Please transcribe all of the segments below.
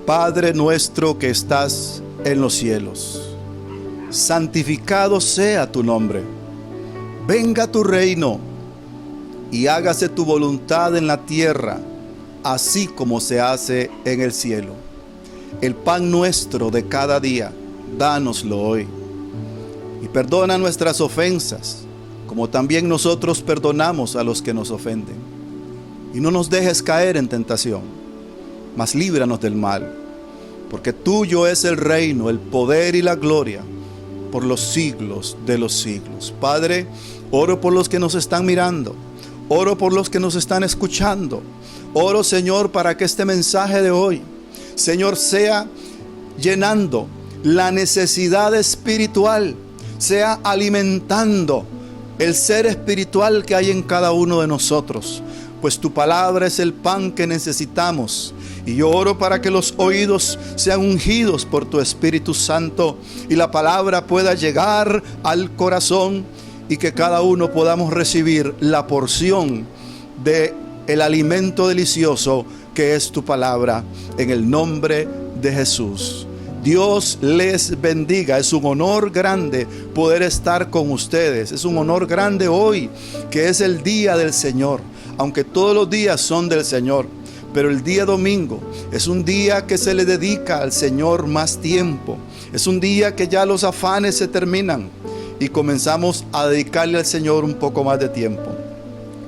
Padre nuestro que estás en los cielos, santificado sea tu nombre. Venga tu reino y hágase tu voluntad en la tierra, así como se hace en el cielo. El pan nuestro de cada día, dánoslo hoy. Y perdona nuestras ofensas, como también nosotros perdonamos a los que nos ofenden. Y no nos dejes caer en tentación, mas líbranos del mal, porque tuyo es el reino, el poder y la gloria, por los siglos de los siglos. Padre, oro por los que nos están mirando, oro por los que nos están escuchando. Oro, Señor, para que este mensaje de hoy, Señor, sea llenando la necesidad espiritual, sea alimentando el ser espiritual que hay en cada uno de nosotros, pues tu palabra es el pan que necesitamos. Y yo oro para que los oídos sean ungidos por tu Espíritu Santo y la palabra pueda llegar al corazón y que cada uno podamos recibir la porción de el alimento delicioso que es tu palabra, en el nombre de Jesús. Dios les bendiga. Es un honor grande poder estar con ustedes. Es un honor grande hoy, que es el día del Señor, aunque todos los días son del Señor. Pero el día domingo es un día que se le dedica al Señor más tiempo. Es un día que ya los afanes se terminan y comenzamos a dedicarle al Señor un poco más de tiempo.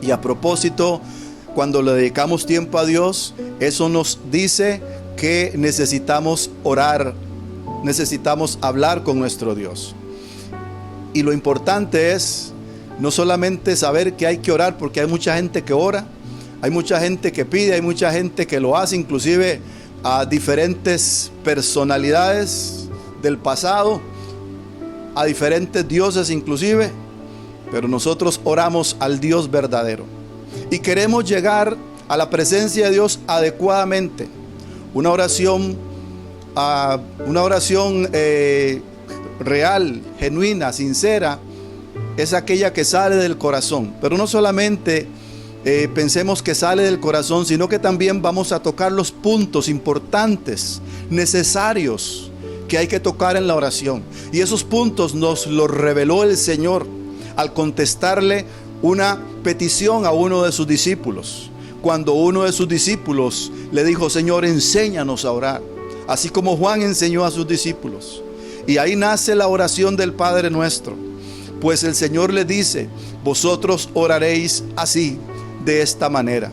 Y a propósito, cuando le dedicamos tiempo a Dios, eso nos dice que necesitamos orar, necesitamos hablar con nuestro Dios. Y lo importante es no solamente saber que hay que orar, porque hay mucha gente que ora, hay mucha gente que pide, hay mucha gente que lo hace, inclusive a diferentes personalidades del pasado, a diferentes dioses inclusive, pero nosotros oramos al Dios verdadero y queremos llegar a la presencia de Dios adecuadamente. Una oración real, genuina, sincera, es aquella que sale del corazón. Pero no solamente pensemos que sale del corazón, sino que también vamos a tocar los puntos importantes, necesarios, que hay que tocar en la oración. Y esos puntos nos los reveló el Señor al contestarle una petición a uno de sus discípulos. Cuando uno de sus discípulos le dijo: Señor, enséñanos a orar, así como Juan enseñó a sus discípulos. Y ahí nace la oración del Padre Nuestro. Pues el Señor le dice: vosotros oraréis así, de esta manera,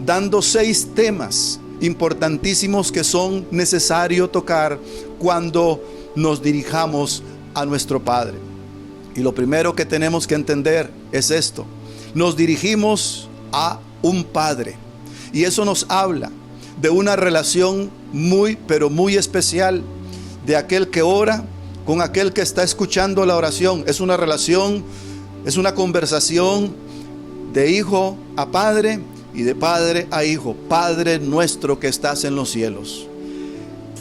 dando 6 temas importantísimos que son necesarios tocar cuando nos dirijamos a nuestro Padre. Y lo primero que tenemos que entender es esto: nos dirigimos a un Padre, y eso nos habla de una relación muy, pero muy especial de aquel que ora con aquel que está escuchando la oración. Es una relación, es una conversación de hijo a padre y de padre a hijo. Padre nuestro que estás en los cielos.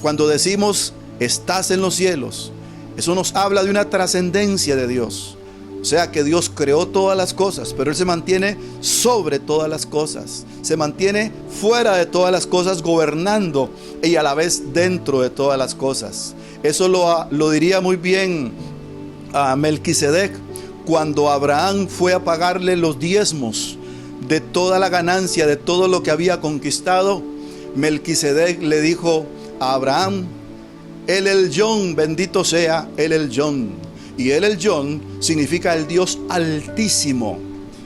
Cuando decimos estás en los cielos, eso nos habla de una trascendencia de Dios. O sea que Dios creó todas las cosas, pero Él se mantiene sobre todas las cosas. Se mantiene fuera de todas las cosas, gobernando y a la vez dentro de todas las cosas. Eso lo diría muy bien a Melquisedec cuando Abraham fue a pagarle los diezmos de toda la ganancia, de todo lo que había conquistado. Melquisedec le dijo a Abraham: El Elyon, bendito sea el Elyon. Y el Elyon significa el Dios Altísimo.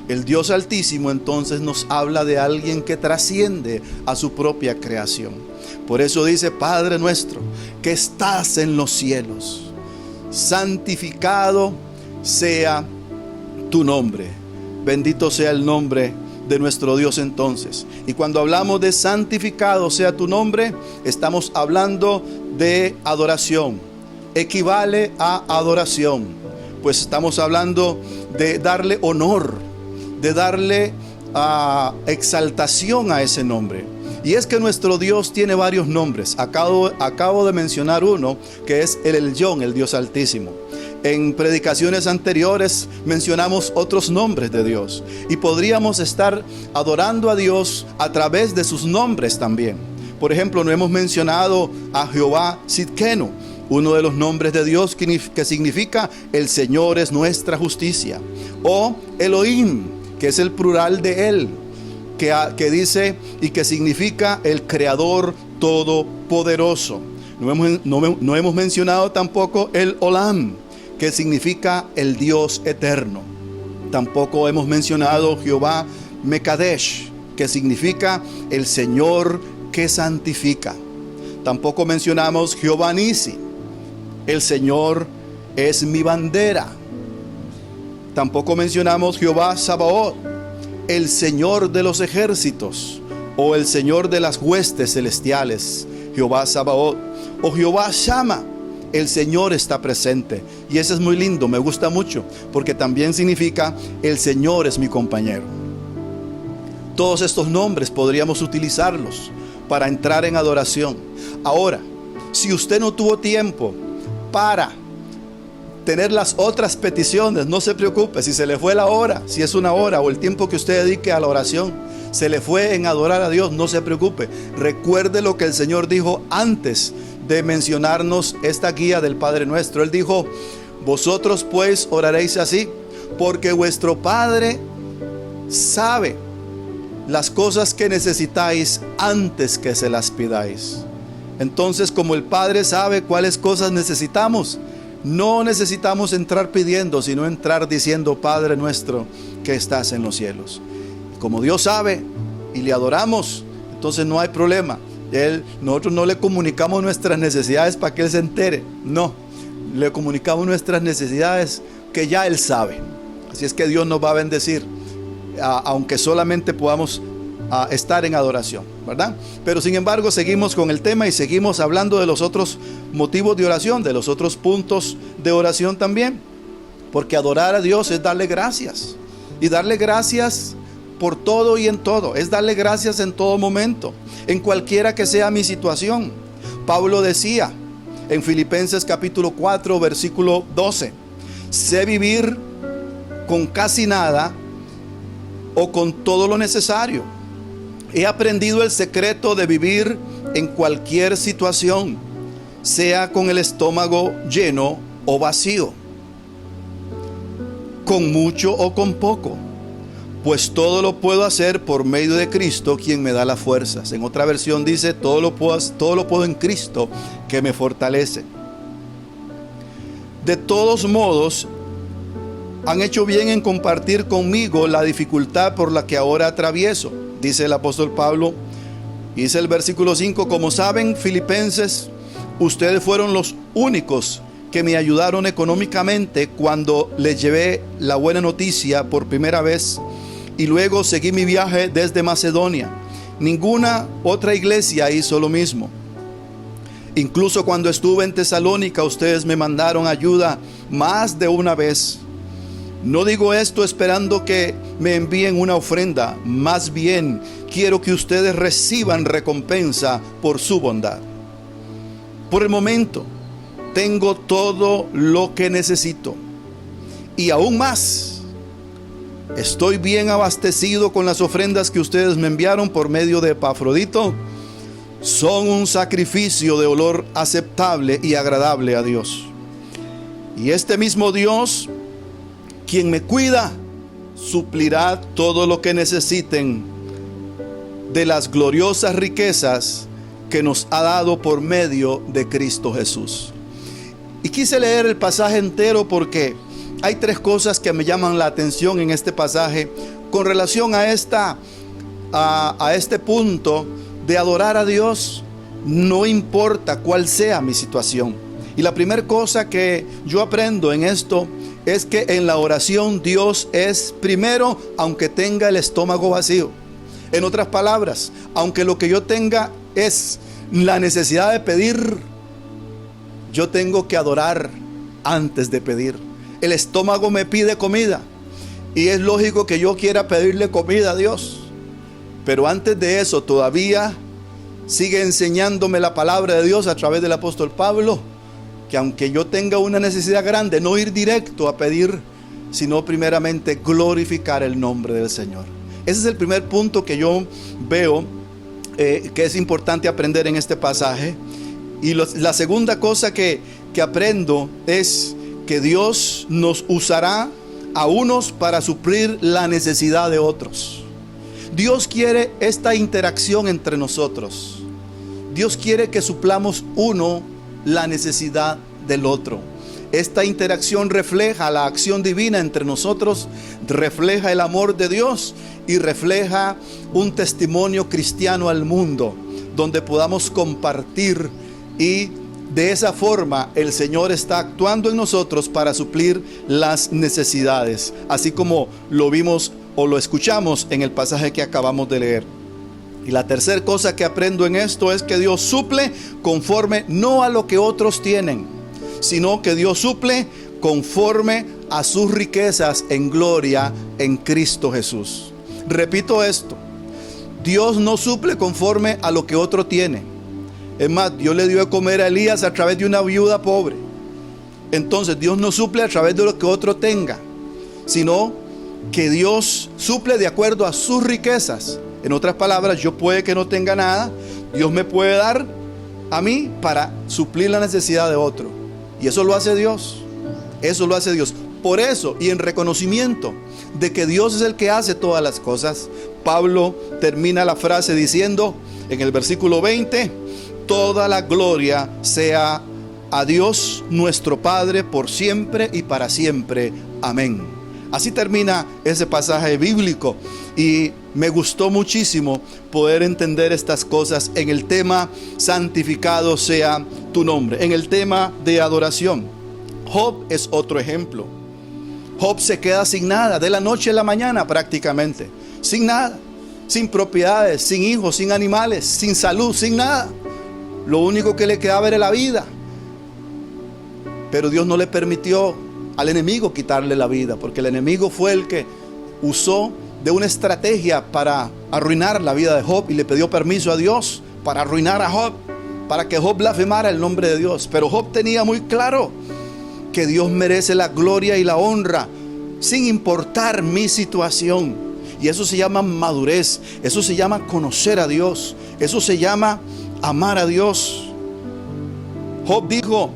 El Dios Altísimo entonces nos habla de alguien que trasciende a su propia creación. Por eso dice: Padre nuestro que estás en los cielos, santificado sea tu nombre. Bendito sea el nombre de nuestro Dios entonces. Y cuando hablamos de santificado sea tu nombre, estamos hablando de adoración. Equivale a adoración, pues estamos hablando de darle honor, de darle exaltación a ese nombre. Y es que nuestro Dios tiene varios nombres. Acabo de mencionar uno, que es el Elyon, el Dios Altísimo. En predicaciones anteriores mencionamos otros nombres de Dios, y podríamos estar adorando a Dios a través de sus nombres también. Por ejemplo, no hemos mencionado a Jehová Sidkenu, uno de los nombres de Dios que significa el Señor es nuestra justicia. O Elohim, que es el plural de Él, que dice y que significa el Creador Todopoderoso. No hemos mencionado tampoco el Olam, que significa el Dios eterno. Tampoco hemos mencionado Jehová Mekadesh, que significa el Señor que santifica. Tampoco mencionamos Jehová Nisi, el Señor es mi bandera. Tampoco mencionamos Jehová Sabaoth, el Señor de los ejércitos, o el Señor de las huestes celestiales, Jehová Sabaoth, o Jehová Shama, el Señor está presente. Y eso es muy lindo, me gusta mucho, porque también significa el Señor es mi compañero. Todos estos nombres podríamos utilizarlos para entrar en adoración. Ahora, si usted no tuvo tiempo para tener las otras peticiones, no se preocupe. Si se le fue la hora, si es una hora o el tiempo que usted dedique a la oración, se le fue en adorar a Dios, no se preocupe. Recuerde lo que el Señor dijo antes de mencionarnos esta guía del Padre Nuestro. Él dijo: vosotros pues oraréis así, porque vuestro Padre sabe las cosas que necesitáis antes que se las pidáis. Entonces, como el Padre sabe cuáles cosas necesitamos, no necesitamos entrar pidiendo, sino entrar diciendo: Padre nuestro que estás en los cielos. Como Dios sabe y le adoramos, entonces no hay problema. Nosotros no le comunicamos nuestras necesidades para que Él se entere. No, le comunicamos nuestras necesidades que ya Él sabe. Así es que Dios nos va a bendecir, aunque solamente podamos estar en adoración, ¿verdad? Pero sin embargo seguimos con el tema y seguimos hablando de los otros motivos de oración, de los otros puntos de oración también, porque adorar a Dios es darle gracias, y darle gracias por todo y en todo, es darle gracias en todo momento, en cualquiera que sea mi situación. Pablo decía en Filipenses capítulo 4 versículo 12: sé vivir con casi nada o con todo lo necesario. He aprendido el secreto de vivir en cualquier situación, sea con el estómago lleno o vacío, con mucho o con poco, pues todo lo puedo hacer por medio de Cristo, quien me da las fuerzas. En otra versión dice: todo lo puedo en Cristo que me fortalece. De todos modos, han hecho bien en compartir conmigo la dificultad por la que ahora atravieso, dice el apóstol Pablo. Dice el versículo 5: como saben, filipenses, ustedes fueron los únicos que me ayudaron económicamente cuando les llevé la buena noticia por primera vez, y luego seguí mi viaje desde Macedonia. Ninguna otra iglesia hizo lo mismo. Incluso cuando estuve en Tesalónica, ustedes me mandaron ayuda más de una vez. No digo esto esperando que me envíen una ofrenda, más bien quiero que ustedes reciban recompensa por su bondad. Por el momento, tengo todo lo que necesito y aún más. Estoy bien abastecido con las ofrendas que ustedes me enviaron por medio de Epafrodito. Son un sacrificio de olor aceptable y agradable a Dios. Y este mismo Dios, quien me cuida, suplirá todo lo que necesiten de las gloriosas riquezas que nos ha dado por medio de Cristo Jesús. Y quise leer el pasaje entero porque hay tres cosas que me llaman la atención en este pasaje con relación a este punto de adorar a Dios, no importa cuál sea mi situación. Y la primera cosa que yo aprendo en esto es que en la oración Dios es primero, aunque tenga el estómago vacío. En otras palabras, aunque lo que yo tenga es la necesidad de pedir, yo tengo que adorar antes de pedir. El estómago me pide comida y es lógico que yo quiera pedirle comida a Dios, pero antes de eso todavía sigue enseñándome la palabra de Dios a través del apóstol Pablo, que aunque yo tenga una necesidad grande, no ir directo a pedir, sino primeramente glorificar el nombre del Señor. Ese es el primer punto que yo veo que es importante aprender en este pasaje. Y la segunda cosa que aprendo es que Dios nos usará a unos para suplir la necesidad de otros. Dios quiere esta interacción entre nosotros. Dios quiere que suplamos uno la necesidad del otro. Esta interacción refleja la acción divina entre nosotros, refleja el amor de Dios y refleja un testimonio cristiano al mundo, donde podamos compartir, y de esa forma el Señor está actuando en nosotros para suplir las necesidades, así como lo vimos o lo escuchamos en el pasaje que acabamos de leer. Y la tercera cosa que aprendo en esto es que Dios suple conforme no a lo que otros tienen, sino que Dios suple conforme a sus riquezas en gloria en Cristo Jesús. Repito esto: Dios no suple conforme a lo que otro tiene. Es más, Dios le dio de comer a Elías a través de una viuda pobre. Entonces Dios no suple a través de lo que otro tenga, sino que Dios suple de acuerdo a sus riquezas. En otras palabras, yo puede que no tenga nada, Dios me puede dar a mí para suplir la necesidad de otro. Y eso lo hace Dios. Eso lo hace Dios. Por eso, y en reconocimiento de que Dios es el que hace todas las cosas, Pablo termina la frase diciendo en el versículo 20: toda la gloria sea a Dios nuestro Padre por siempre y para siempre. Amén. Así termina ese pasaje bíblico, y me gustó muchísimo poder entender estas cosas en el tema santificado sea tu nombre, en el tema de adoración. Job es otro ejemplo. Job se queda sin nada, de la noche a la mañana prácticamente, sin nada, sin propiedades, sin hijos, sin animales, sin salud, sin nada. Lo único que le quedaba era la vida. Pero Dios no le permitió al enemigo quitarle la vida, porque el enemigo fue el que usó de una estrategia para arruinar la vida de Job, y le pidió permiso a Dios para arruinar a Job, para que Job blasfemara el nombre de Dios. Pero Job tenía muy claro que Dios merece la gloria y la honra, sin importar mi situación. Y eso se llama madurez, eso se llama conocer a Dios, eso se llama amar a Dios. Job dijo,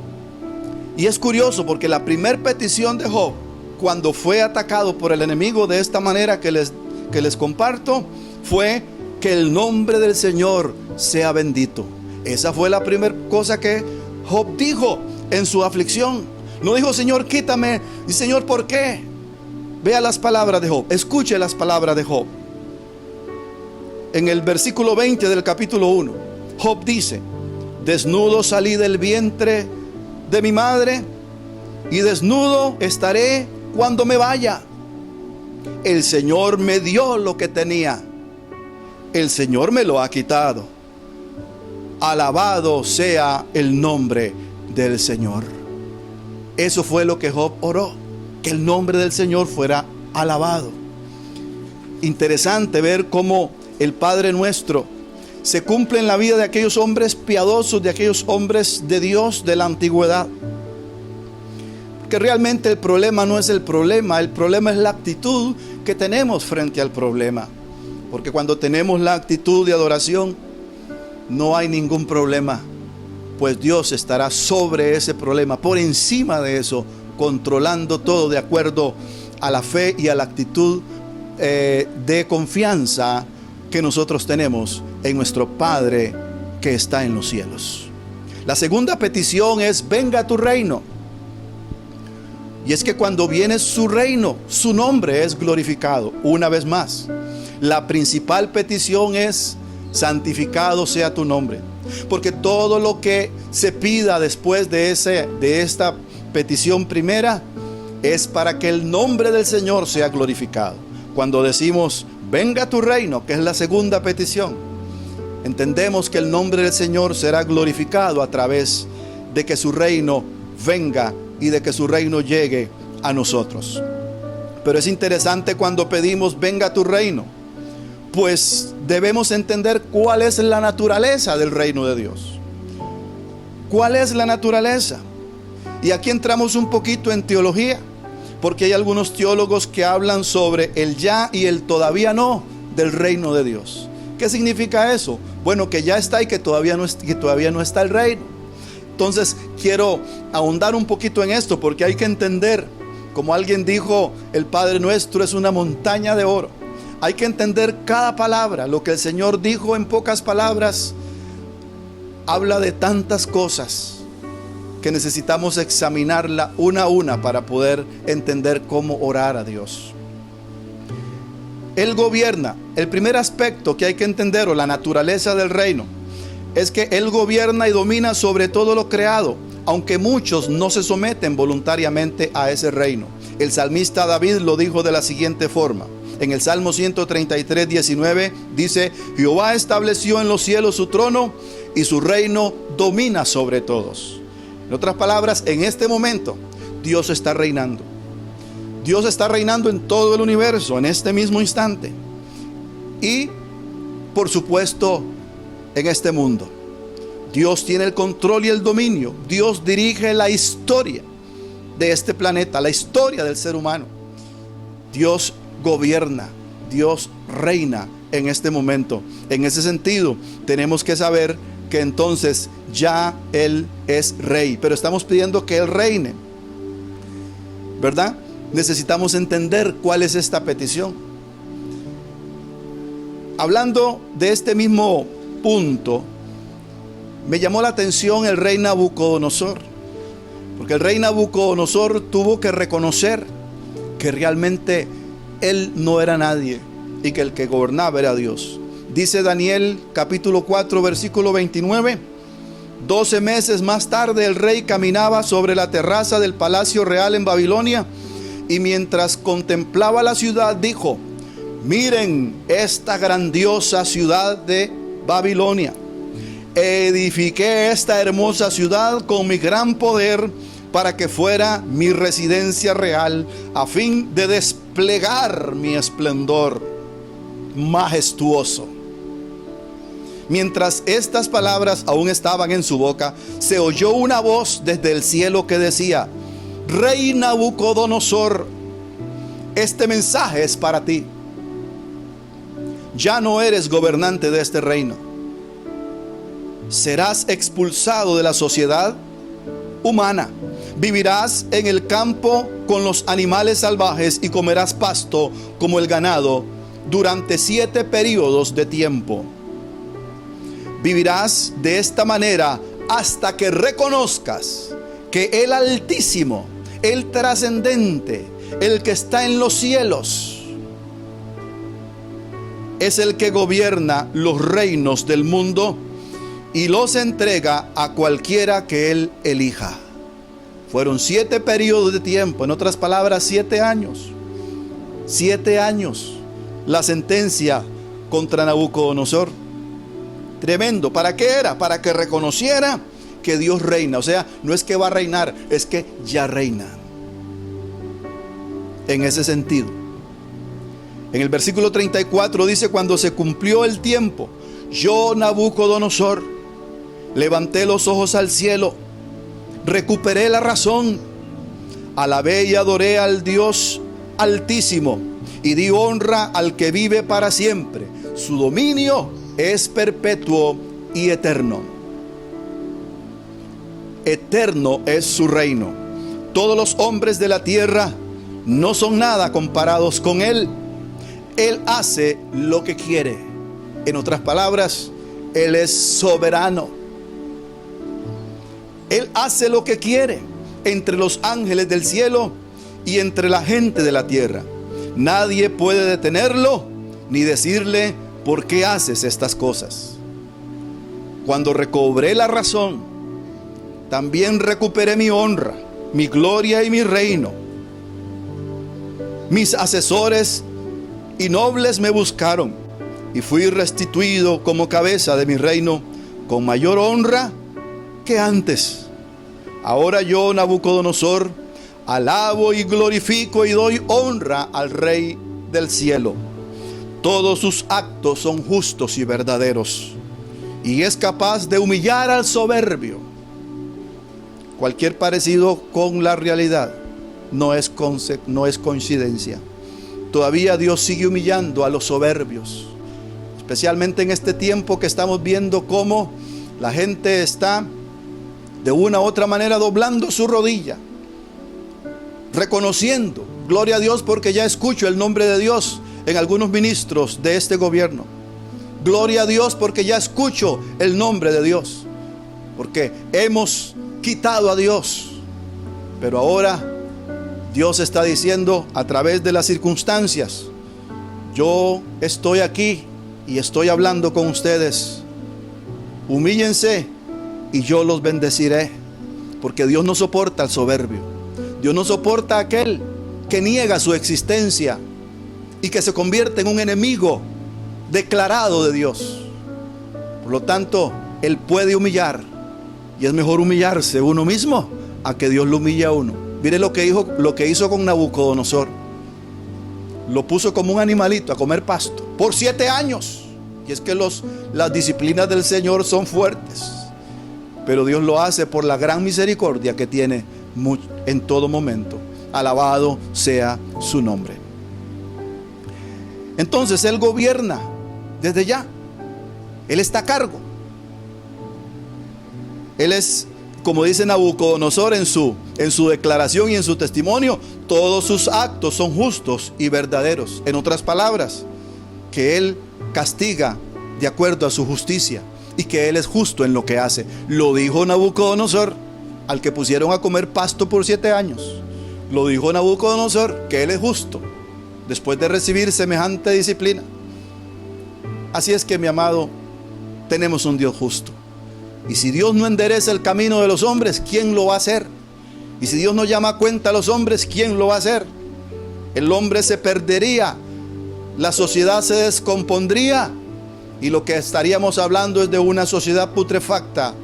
y es curioso porque la primera petición de Job, cuando fue atacado por el enemigo de esta manera que les comparto, fue que el nombre del Señor sea bendito. Esa fue la primera cosa que Job dijo en su aflicción. No dijo, Señor, quítame. Y Señor, ¿por qué? Vea las palabras de Job, escuche las palabras de Job. En el versículo 20 del capítulo 1, Job dice: desnudo salí del vientre de mi madre, y desnudo estaré cuando me vaya. El Señor me dio lo que tenía, el Señor me lo ha quitado. Alabado sea el nombre del Señor. Eso fue lo que Job oró, que el nombre del Señor fuera alabado. Interesante ver cómo el Padre Nuestro se cumple en la vida de aquellos hombres piadosos, de aquellos hombres de Dios de la antigüedad. Que realmente el problema no es el problema es la actitud que tenemos frente al problema. Porque cuando tenemos la actitud de adoración, no hay ningún problema, pues Dios estará sobre ese problema, por encima de eso, controlando todo de acuerdo a la fe y a la actitud de confianza que nosotros tenemos en nuestro Padre que está en los cielos. La segunda petición es: venga a tu reino. Y es que cuando viene su reino, su nombre es glorificado. Una vez más, la principal petición es: santificado sea tu nombre. Porque todo lo que se pida después de esta petición primera es para que el nombre del Señor sea glorificado. Cuando decimos venga a tu reino, que es la segunda petición, entendemos que el nombre del Señor será glorificado a través de que su reino venga y de que su reino llegue a nosotros. Pero es interesante cuando pedimos venga a tu reino, pues debemos entender cuál es la naturaleza del reino de Dios. ¿Cuál es la naturaleza? Y aquí entramos un poquito en teología, porque hay algunos teólogos que hablan sobre el ya y el todavía no del reino de Dios. ¿Qué significa eso? Bueno, que ya está y que todavía no está el reino. Entonces quiero ahondar un poquito en esto, porque hay que entender, como alguien dijo, el Padre Nuestro es una montaña de oro. Hay que entender cada palabra. Lo que el Señor dijo en pocas palabras habla de tantas cosas que necesitamos examinarla una a una para poder entender cómo orar a Dios. Él gobierna. El primer aspecto que hay que entender, o la naturaleza del reino, es que Él gobierna y domina sobre todo lo creado, aunque muchos no se someten voluntariamente a ese reino. El salmista David lo dijo de la siguiente forma. En el Salmo 133, 19 dice: Jehová estableció en los cielos su trono y su reino domina sobre todos. En otras palabras, en este momento Dios está reinando. Dios está reinando en todo el universo en este mismo instante. Y por supuesto en este mundo. Dios tiene el control y el dominio. Dios dirige la historia de este planeta, la historia del ser humano. Dios gobierna, Dios reina en este momento. En ese sentido, tenemos que saber que entonces ya Él es rey, pero estamos pidiendo que Él reine, ¿verdad? Necesitamos entender cuál es esta petición. Hablando de este mismo punto, me llamó la atención el rey Nabucodonosor, porque el rey Nabucodonosor tuvo que reconocer que realmente él no era nadie y que el que gobernaba era Dios. Dice Daniel capítulo 4 versículo 29: 12 meses más tarde el rey caminaba sobre la terraza del palacio real en Babilonia, y mientras contemplaba la ciudad dijo: miren esta grandiosa ciudad de Babilonia. Edifiqué esta hermosa ciudad con mi gran poder para que fuera mi residencia real, a fin de desplegar mi esplendor majestuoso. Mientras estas palabras aún estaban en su boca, se oyó una voz desde el cielo que decía: Rey Nabucodonosor, este mensaje es para ti. Ya no eres gobernante de este reino. Serás expulsado de la sociedad humana. Vivirás en el campo con los animales salvajes y comerás pasto como el ganado durante 7 periodos de tiempo. Vivirás de esta manera hasta que reconozcas que el Altísimo, el trascendente, el que está en los cielos, es el que gobierna los reinos del mundo y los entrega a cualquiera que Él elija. Fueron 7 periodos de tiempo, en otras palabras 7 años. 7 años la sentencia contra Nabucodonosor. Tremendo. ¿Para qué era? Para que reconociera que Dios reina. O sea, no es que va a reinar, es que ya reina. En ese sentido. En el versículo 34 dice: cuando se cumplió el tiempo, yo, Nabucodonosor, levanté los ojos al cielo, recuperé la razón, alabé y adoré al Dios Altísimo y di honra al que vive para siempre. Su dominio es perpetuo y eterno. Eterno es su reino. Todos los hombres de la tierra no son nada comparados con Él. Él hace lo que quiere. En otras palabras, Él es soberano. Él hace lo que quiere entre los ángeles del cielo y entre la gente de la tierra. Nadie puede detenerlo ni decirle: ¿por qué haces estas cosas? Cuando recobré la razón, también recuperé mi honra, mi gloria y mi reino. Mis asesores y nobles me buscaron y fui restituido como cabeza de mi reino con mayor honra que antes. Ahora yo, Nabucodonosor, alabo y glorifico y doy honra al Rey del cielo. Todos sus actos son justos y verdaderos, y es capaz de humillar al soberbio. Cualquier parecido con la realidad no es coincidencia. Todavía Dios sigue humillando a los soberbios, especialmente en este tiempo que estamos viendo cómo la gente está de una u otra manera doblando su rodilla, reconociendo, gloria a Dios, porque ya escucho el nombre de Dios en algunos ministros de este gobierno. Gloria a Dios porque ya escucho el nombre de Dios, porque hemos quitado a Dios. Pero ahora Dios está diciendo a través de las circunstancias: yo estoy aquí y estoy hablando con ustedes. Humíllense y yo los bendeciré. Porque Dios no soporta al soberbio. Dios no soporta a aquel que niega su existencia y que se convierte en un enemigo declarado de Dios. Por lo tanto, Él puede humillar, y es mejor humillarse uno mismo a que Dios lo humille a uno. Mire lo que hizo con Nabucodonosor. Lo puso como un animalito a comer pasto por 7 años. Y es que las disciplinas del Señor son fuertes, pero Dios lo hace por la gran misericordia que tiene en todo momento. Alabado sea su nombre. Entonces Él gobierna desde ya. Él está a cargo. Él es, como dice Nabucodonosor en su declaración y en su testimonio, todos sus actos son justos y verdaderos. En otras palabras, que Él castiga de acuerdo a su justicia y que Él es justo en lo que hace. Lo dijo Nabucodonosor, al que pusieron a comer pasto por 7 años. Lo dijo Nabucodonosor, que Él es justo después de recibir semejante disciplina. Así es que, mi amado, tenemos un Dios justo. Y si Dios no endereza el camino de los hombres, ¿quién lo va a hacer? Y si Dios no llama a cuenta a los hombres, ¿quién lo va a hacer? El hombre se perdería, la sociedad se descompondría, y lo que estaríamos hablando es de una sociedad putrefacta.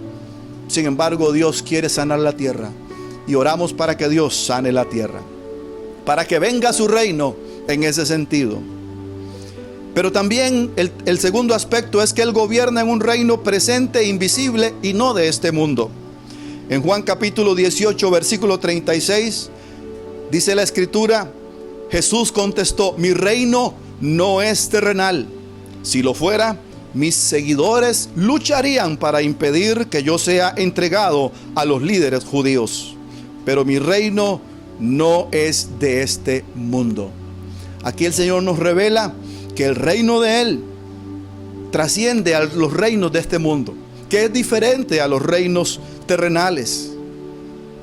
Sin embargo, Dios quiere sanar la tierra, y oramos para que Dios sane la tierra, para que venga su reino en ese sentido. Pero también el segundo aspecto es que Él gobierna en un reino presente e invisible y no de este mundo. En Juan capítulo 18, versículo 36, dice la Escritura: Jesús contestó: mi reino no es terrenal. Si lo fuera, mis seguidores lucharían para impedir que yo sea entregado a los líderes judíos. Pero mi reino no es de este mundo. Aquí el Señor nos revela que el reino de Él trasciende a los reinos de este mundo, que es diferente a los reinos terrenales,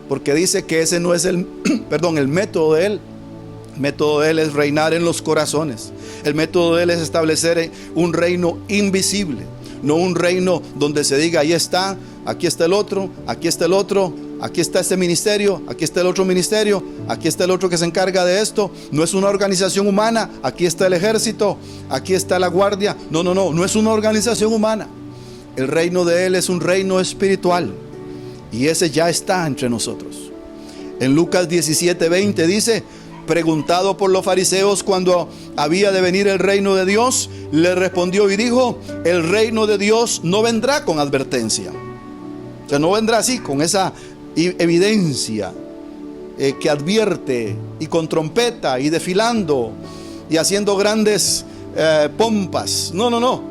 porque dice que ese no es el método de Él. El método de Él es reinar en los corazones. El método de Él es establecer un reino invisible, no un reino donde se diga: ahí está, aquí está el otro, aquí está el otro, aquí está este ministerio, aquí está el otro ministerio, aquí está el otro que se encarga de esto. No es una organización humana. Aquí está el ejército, aquí está la guardia. No es una organización humana. El reino de Él es un reino espiritual, y ese ya está entre nosotros. En Lucas 17:20 dice: preguntado por los fariseos cuando había de venir el reino de Dios, le respondió y dijo: el reino de Dios no vendrá con advertencia. O sea, no vendrá así, con esa evidencia que advierte, y con trompeta, y desfilando, y haciendo grandes pompas. No.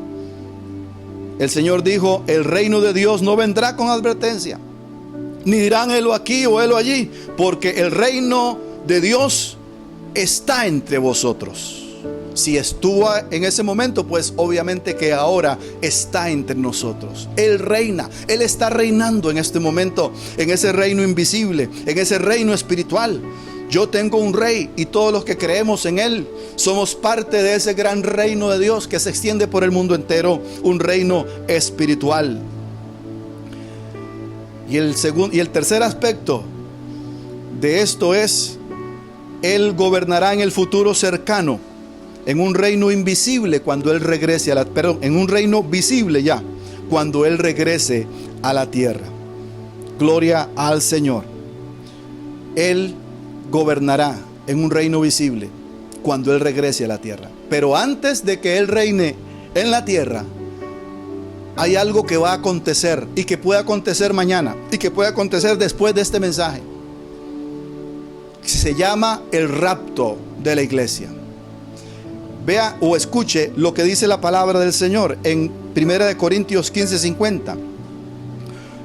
El Señor dijo: el reino de Dios no vendrá con advertencia, ni dirán helo aquí o helo allí, porque el reino de Dios está entre vosotros. Si estuvo en ese momento, pues obviamente que ahora está entre nosotros. Él reina, Él está reinando en este momento, en ese reino invisible, en ese reino espiritual. Yo tengo un rey, y todos los que creemos en Él somos parte de ese gran reino de Dios que se extiende por el mundo entero, un reino espiritual. Y el tercer aspecto de esto es: Él gobernará en el futuro cercano, en un reino invisible cuando Él regrese en un reino visible ya, cuando Él regrese a la tierra. Gloria al Señor. Él gobernará en un reino visible cuando Él regrese a la tierra. Pero antes de que Él reine en la tierra, hay algo que va a acontecer, y que puede acontecer mañana, y que puede acontecer después de este mensaje. Se llama el rapto de la iglesia. Vea o escuche lo que dice la palabra del Señor en 1 Corintios 15:50.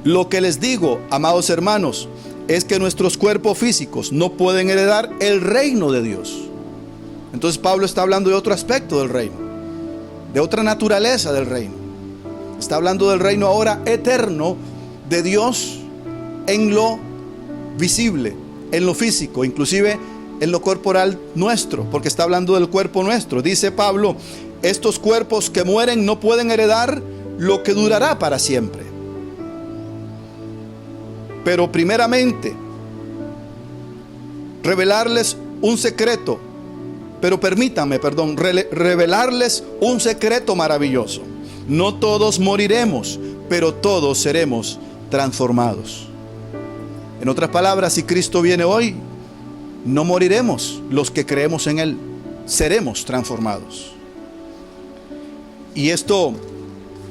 Lo que les digo, amados hermanos, es que nuestros cuerpos físicos no pueden heredar el reino de Dios. Entonces Pablo está hablando de otro aspecto del reino, de otra naturaleza del reino. Está hablando del reino ahora eterno de Dios en lo visible, en lo físico, inclusive en lo corporal nuestro, porque está hablando del cuerpo nuestro. Dice Pablo, estos cuerpos que mueren no pueden heredar lo que durará para siempre. Pero primeramente, revelarles un secreto, revelarles un secreto maravilloso. No todos moriremos, pero todos seremos transformados. En otras palabras, si Cristo viene hoy, no moriremos los que creemos en Él, seremos transformados. Y esto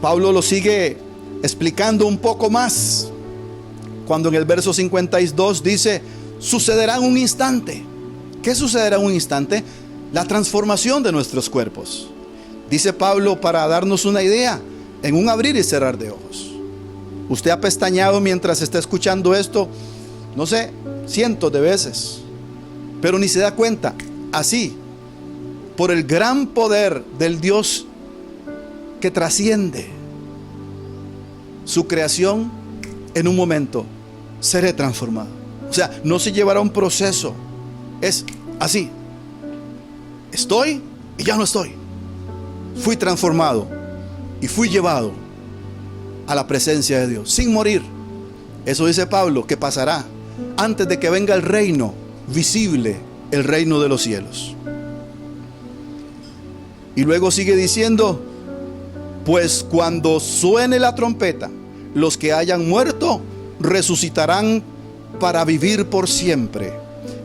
Pablo lo sigue explicando un poco más, cuando en el verso 52 dice, sucederá en un instante. ¿Qué sucederá en un instante? La transformación de nuestros cuerpos. Dice Pablo, para darnos una idea, en un abrir y cerrar de ojos. Usted ha pestañeado mientras está escuchando esto, no sé, cientos de veces, pero ni se da cuenta. Así, por el gran poder del Dios que trasciende su creación, en un momento seré transformado. O sea, no se llevará un proceso, es así. Estoy y ya no estoy. Fui transformado y fui llevado a la presencia de Dios sin morir. Eso dice Pablo que pasará antes de que venga el reino visible, el reino de los cielos. Y luego sigue diciendo, pues cuando suene la trompeta, los que hayan muerto resucitarán para vivir por siempre.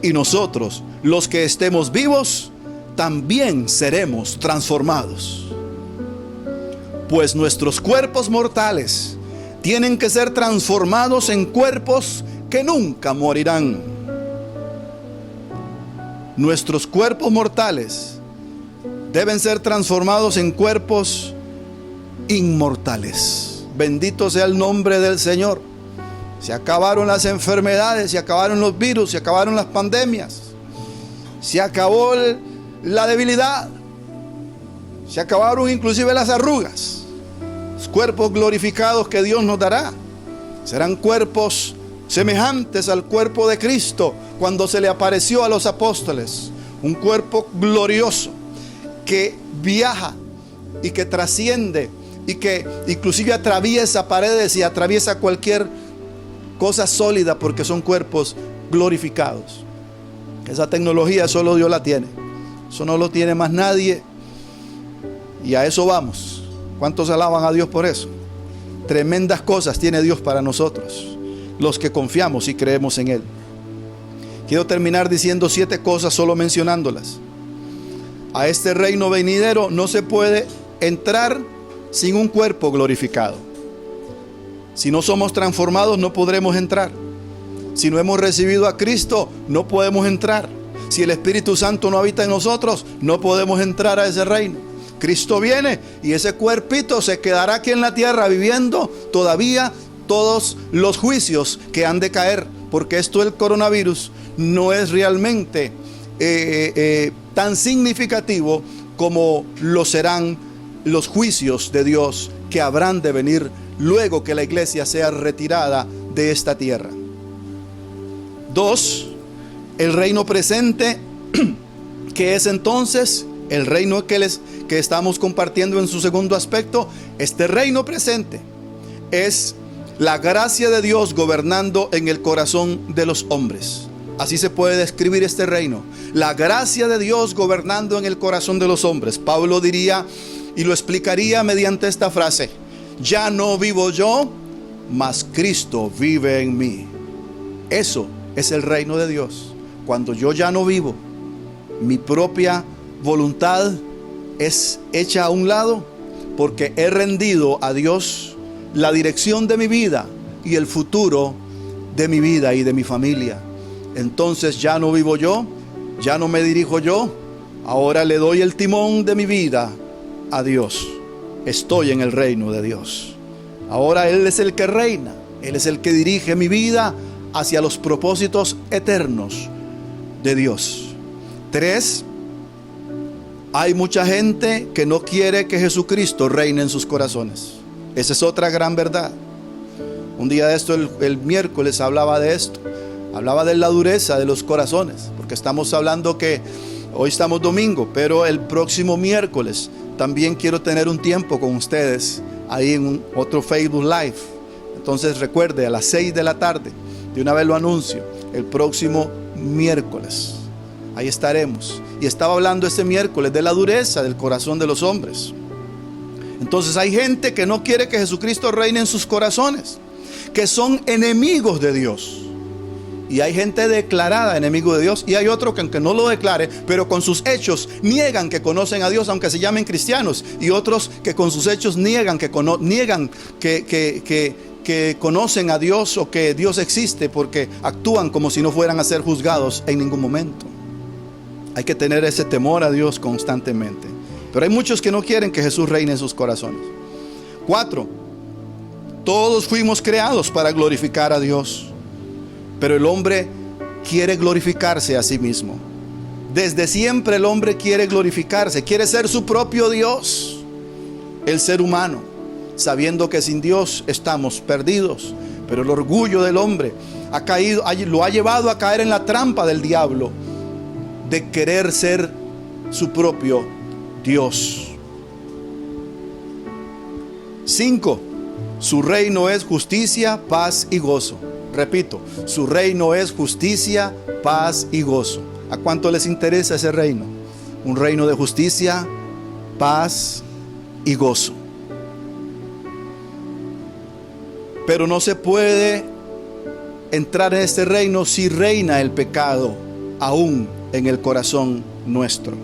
Y nosotros, los que estemos vivos, también seremos transformados. Pues nuestros cuerpos mortales tienen que ser transformados en cuerpos que nunca morirán. Nuestros cuerpos mortales deben ser transformados en cuerpos inmortales. Bendito sea el nombre del Señor. Se acabaron las enfermedades, se acabaron los virus, se acabaron las pandemias, se acabó la debilidad, se acabaron inclusive las arrugas. Los cuerpos glorificados que Dios nos dará serán cuerpos semejantes al cuerpo de Cristo cuando se le apareció a los apóstoles. Un cuerpo glorioso que viaja y que trasciende y que inclusive atraviesa paredes y atraviesa cualquier cosa sólida, porque son cuerpos glorificados. Esa tecnología solo Dios la tiene, eso no lo tiene más nadie, y a eso vamos. ¿Cuántos alaban a Dios por eso? Tremendas cosas tiene Dios para nosotros, los que confiamos y creemos en Él. Quiero terminar diciendo 7 cosas, solo mencionándolas. A este reino venidero no se puede entrar sin un cuerpo glorificado. Si no somos transformados, no podremos entrar. Si no hemos recibido a Cristo, no podemos entrar. Si el Espíritu Santo no habita en nosotros, no podemos entrar a ese reino. Cristo viene y ese cuerpito se quedará aquí en la tierra viviendo todavía todos los juicios que han de caer, porque esto del coronavirus no es realmente tan significativo como lo serán los juicios de Dios que habrán de venir luego que la iglesia sea retirada de esta tierra. 2, el reino presente, que es entonces el reino que estamos compartiendo en su segundo aspecto. Este reino presente es la gracia de Dios gobernando en el corazón de los hombres. Así se puede describir este reino, la gracia de Dios gobernando en el corazón de los hombres. Pablo diría y lo explicaría mediante esta frase: ya no vivo yo, mas Cristo vive en mí. Eso es el reino de Dios. Cuando yo ya no vivo, mi propia voluntad es hecha a un lado, porque he rendido a Dios la dirección de mi vida y el futuro de mi vida y de mi familia. Entonces ya no vivo yo, ya no me dirijo yo, Ahora le doy el timón de mi vida a Dios. Estoy en el reino de Dios. Ahora Él es el que reina. Él es el que dirige mi vida hacia los propósitos eternos de Dios. 3. Hay mucha gente que no quiere que Jesucristo reine en sus corazones. Esa es otra gran verdad. Un día de esto, el miércoles, hablaba de esto. Hablaba de la dureza de los corazones. Porque estamos hablando que hoy estamos domingo, pero el próximo miércoles también quiero tener un tiempo con ustedes ahí en otro Facebook Live. Entonces recuerde, a las 6 de la tarde, de una vez lo anuncio, el próximo miércoles. Ahí estaremos. Y estaba hablando este miércoles de la dureza del corazón de los hombres. Entonces hay gente que no quiere que Jesucristo reine en sus corazones, que son enemigos de Dios. Y hay gente declarada enemigo de Dios. Y hay otro que aunque no lo declare, pero con sus hechos niegan que conocen a Dios, aunque se llamen cristianos. Y otros que con sus hechos niegan que conocen a Dios o que Dios existe, porque actúan como si no fueran a ser juzgados en ningún momento. Hay que tener ese temor a Dios constantemente. Pero hay muchos que no quieren que Jesús reine en sus corazones. 4. Todos fuimos creados para glorificar a Dios. Pero el hombre quiere glorificarse a sí mismo. Desde siempre el hombre quiere glorificarse, quiere ser su propio Dios. El ser humano, sabiendo que sin Dios estamos perdidos. Pero el orgullo del hombre lo ha llevado a caer en la trampa del diablo de querer ser su propio Dios. 5. Su reino es justicia, paz y gozo. Repito, su reino es justicia, paz y gozo. ¿A cuánto les interesa ese reino? Un reino de justicia, paz y gozo. Pero no se puede entrar en este reino si reina el pecado aún en el corazón nuestro.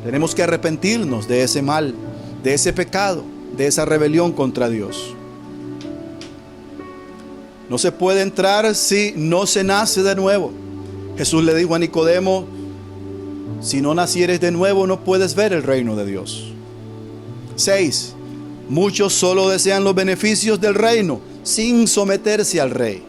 Tenemos que arrepentirnos de ese mal, de ese pecado, de esa rebelión contra Dios. No se puede entrar si no se nace de nuevo. Jesús le dijo a Nicodemo: si no nacieres de nuevo, no puedes ver el reino de Dios. 6. Muchos solo desean los beneficios del reino sin someterse al rey.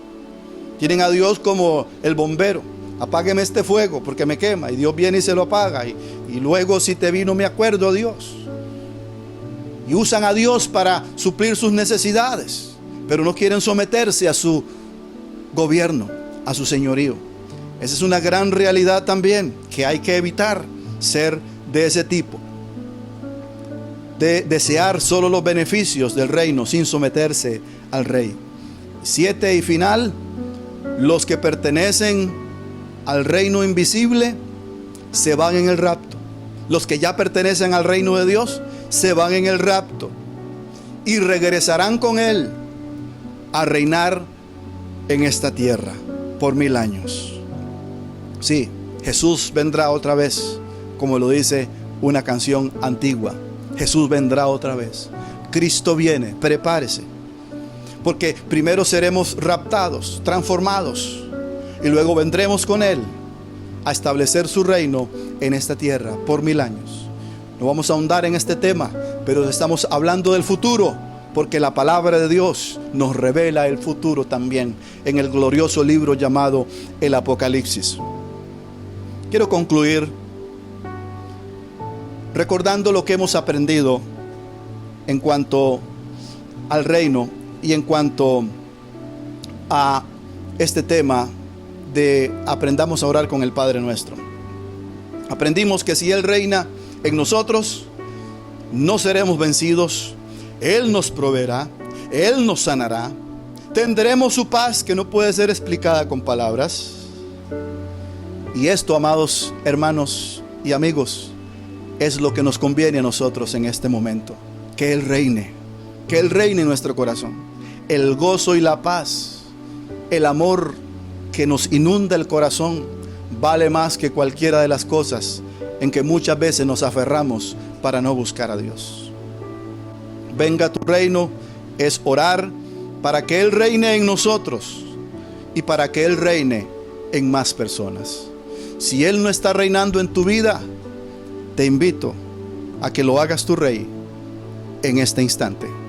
Tienen a Dios como el bombero: apágueme este fuego porque me quema. Y Dios viene y se lo apaga. Y luego, si te vi, no me acuerdo, Dios. Y usan a Dios para suplir sus necesidades, pero no quieren someterse a su gobierno, a su señorío. Esa es una gran realidad también, que hay que evitar ser de ese tipo, de desear solo los beneficios del reino sin someterse al rey. 7 y final: los que pertenecen al reino invisible se van en el rapto. Los que ya pertenecen al reino de Dios se van en el rapto y regresarán con Él a reinar en esta tierra por 1000 años. Sí, Jesús vendrá otra vez, como lo dice una canción antigua. Jesús vendrá otra vez. Cristo viene, prepárese. Porque primero seremos raptados, transformados, y luego vendremos con Él a establecer su reino en esta tierra por 1000 años. No vamos a ahondar en este tema, pero estamos hablando del futuro, porque la palabra de Dios nos revela el futuro también en el glorioso libro llamado el Apocalipsis. Quiero concluir recordando lo que hemos aprendido en cuanto al reino y en cuanto a este tema de aprendamos a orar con el Padre Nuestro. Aprendimos que si Él reina en nosotros, no seremos vencidos. Él nos proveerá, Él nos sanará, tendremos su paz que no puede ser explicada con palabras. Y esto, amados hermanos y amigos, es lo que nos conviene a nosotros en este momento: que Él reine en nuestro corazón. El gozo y la paz, el amor que nos inunda el corazón, vale más que cualquiera de las cosas en que muchas veces nos aferramos para no buscar a Dios. Venga tu reino es orar para que Él reine en nosotros y para que Él reine en más personas. Si Él no está reinando en tu vida, te invito a que lo hagas tu rey en este instante.